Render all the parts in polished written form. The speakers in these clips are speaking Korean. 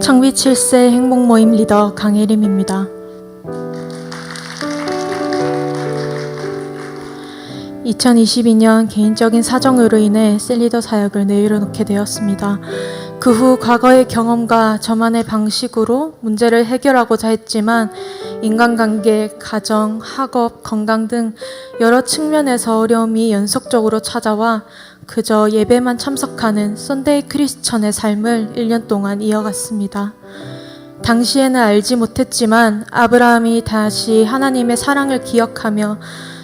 창비 7세 행복모임 리더 강예림입니다. 2022년 개인적인 사정으로 인해 셀리더 사역을 내려놓게 되었습니다. 그 후 과거의 경험과 저만의 방식으로 문제를 해결하고자 했지만 인간관계, 가정, 학업, 건강 등 여러 측면에서 어려움이 연속적으로 찾아와 그저 예배만 참석하는 썬데이 크리스천의 삶을 1년 동안 이어갔습니다. 당시에는 알지 못했지만 아브라함이 다시 하나님의 사랑을 기억하며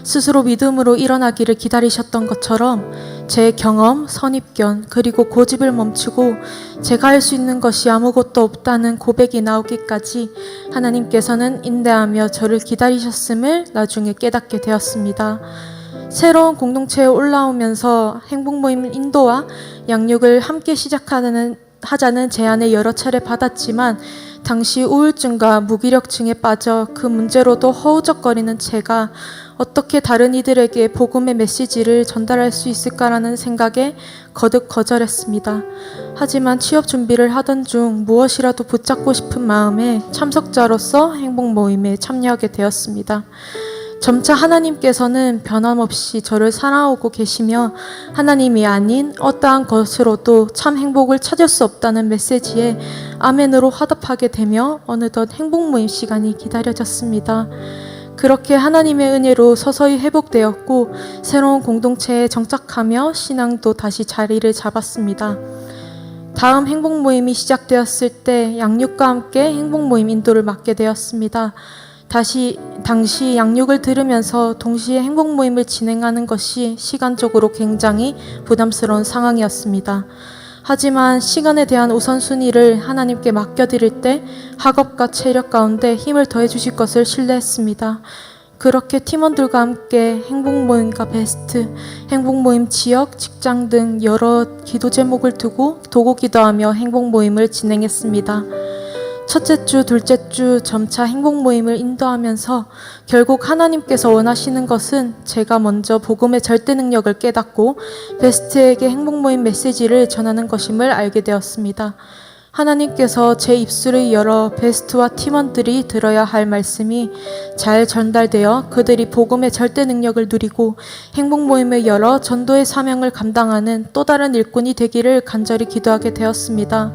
스스로 믿음으로 일어나기를 기다리셨던 것처럼 제 경험, 선입견, 그리고 고집을 멈추고 제가 할 수 있는 것이 아무것도 없다는 고백이 나오기까지 하나님께서는 인내하며 저를 기다리셨음을 나중에 깨닫게 되었습니다. 새로운 공동체에 올라오면서 행복모임 인도와 양육을 함께 하자는 제안을 여러 차례 받았지만 당시 우울증과 무기력증에 빠져 그 문제로도 허우적거리는 제가 어떻게 다른 이들에게 복음의 메시지를 전달할 수 있을까라는 생각에 거듭 거절했습니다. 하지만 취업 준비를 하던 중 무엇이라도 붙잡고 싶은 마음에 참석자로서 행복모임에 참여하게 되었습니다. 점차 하나님께서는 변함없이 저를 살아오고 계시며 하나님이 아닌 어떠한 것으로도 참 행복을 찾을 수 없다는 메시지에 아멘으로 화답하게 되며 어느덧 행복모임 시간이 기다려졌습니다. 그렇게 하나님의 은혜로 서서히 회복되었고 새로운 공동체에 정착하며 신앙도 다시 자리를 잡았습니다. 다음 행복모임이 시작되었을 때 양육과 함께 행복모임 인도를 맡게 되었습니다. 당시 양육을 들으면서 동시에 행복모임을 진행하는 것이 시간적으로 굉장히 부담스러운 상황이었습니다. 하지만 시간에 대한 우선순위를 하나님께 맡겨드릴 때 학업과 체력 가운데 힘을 더해 주실 것을 신뢰했습니다. 그렇게 팀원들과 함께 행복모임과 베스트, 행복모임 지역, 직장 등 여러 기도 제목을 두고 도고 기도하며 행복모임을 진행했습니다. 첫째 주, 둘째 주 점차 행복모임을 인도하면서 결국 하나님께서 원하시는 것은 제가 먼저 복음의 절대 능력을 깨닫고 베스트에게 행복모임 메시지를 전하는 것임을 알게 되었습니다. 하나님께서 제 입술을 열어 베스트와 팀원들이 들어야 할 말씀이 잘 전달되어 그들이 복음의 절대 능력을 누리고 행복모임을 열어 전도의 사명을 감당하는 또 다른 일꾼이 되기를 간절히 기도하게 되었습니다.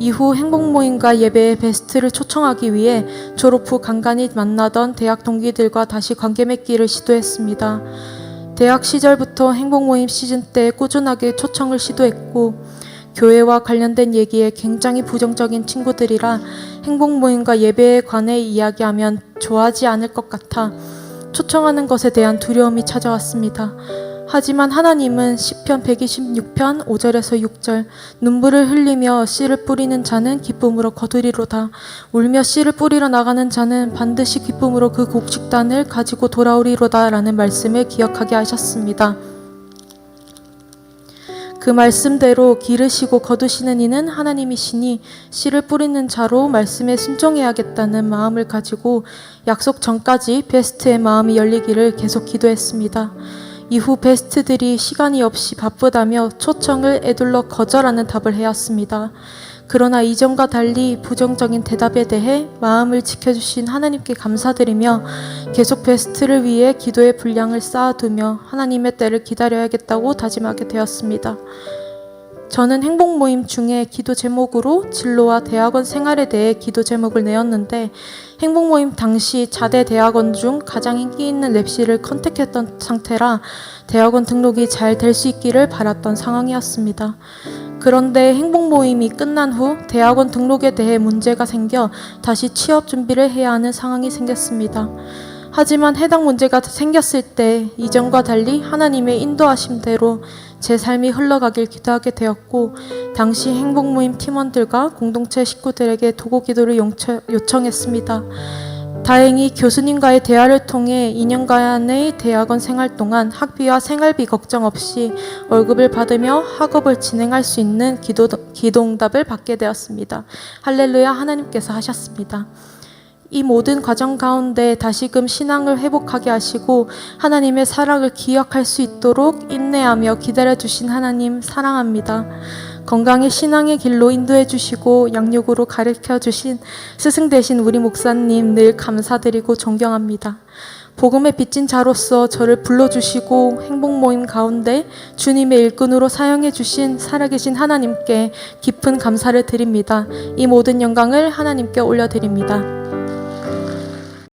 이후 행복모임과 예배의 베스트를 초청하기 위해 졸업 후 간간히 만나던 대학 동기들과 다시 관계 맺기를 시도했습니다. 대학 시절부터 행복모임 시즌 때 꾸준하게 초청을 시도했고 교회와 관련된 얘기에 굉장히 부정적인 친구들이라 행복모임과 예배에 관해 이야기하면 좋아하지 않을 것 같아 초청하는 것에 대한 두려움이 찾아왔습니다. 하지만 하나님은 시편 126편 5절에서 6절 눈물을 흘리며 씨를 뿌리는 자는 기쁨으로 거두리로다. 울며 씨를 뿌리러 나가는 자는 반드시 기쁨으로 그 곡식단을 가지고 돌아오리로다 라는 말씀을 기억하게 하셨습니다. 그 말씀대로 기르시고 거두시는 이는 하나님이시니 씨를 뿌리는 자로 말씀에 순종해야겠다는 마음을 가지고 약속 전까지 베스트의 마음이 열리기를 계속 기도했습니다. 이후 베스트들이 시간이 없이 바쁘다며 초청을 에둘러 거절하는 답을 해왔습니다. 그러나 이전과 달리 부정적인 대답에 대해 마음을 지켜주신 하나님께 감사드리며 계속 베스트를 위해 기도의 분량을 쌓아두며 하나님의 때를 기다려야겠다고 다짐하게 되었습니다. 저는 행복모임 중에 기도 제목으로 진로와 대학원 생활에 대해 기도 제목을 내었는데 행복모임 당시 자대 대학원 중 가장 인기 있는 랩실을 컨택했던 상태라 대학원 등록이 잘 될 수 있기를 바랐던 상황이었습니다. 그런데 행복모임이 끝난 후 대학원 등록에 대해 문제가 생겨 다시 취업 준비를 해야 하는 상황이 생겼습니다. 하지만 해당 문제가 생겼을 때 이전과 달리 하나님의 인도하심대로 제 삶이 흘러가길 기도하게 되었고 당시 행복모임 팀원들과 공동체 식구들에게 도고 기도를 요청했습니다. 다행히 교수님과의 대화를 통해 2년간의 대학원 생활 동안 학비와 생활비 걱정 없이 월급을 받으며 학업을 진행할 수 있는 기도응답을 받게 되었습니다. 할렐루야, 하나님께서 하셨습니다. 이 모든 과정 가운데 다시금 신앙을 회복하게 하시고 하나님의 사랑을 기억할 수 있도록 인내하며 기다려주신 하나님 사랑합니다. 건강의 신앙의 길로 인도해 주시고 양육으로 가르쳐 주신 스승 되신 우리 목사님 늘 감사드리고 존경합니다. 복음의 빚진 자로서 저를 불러주시고 행복 모임 가운데 주님의 일꾼으로 사용해 주신 살아계신 하나님께 깊은 감사를 드립니다. 이 모든 영광을 하나님께 올려드립니다.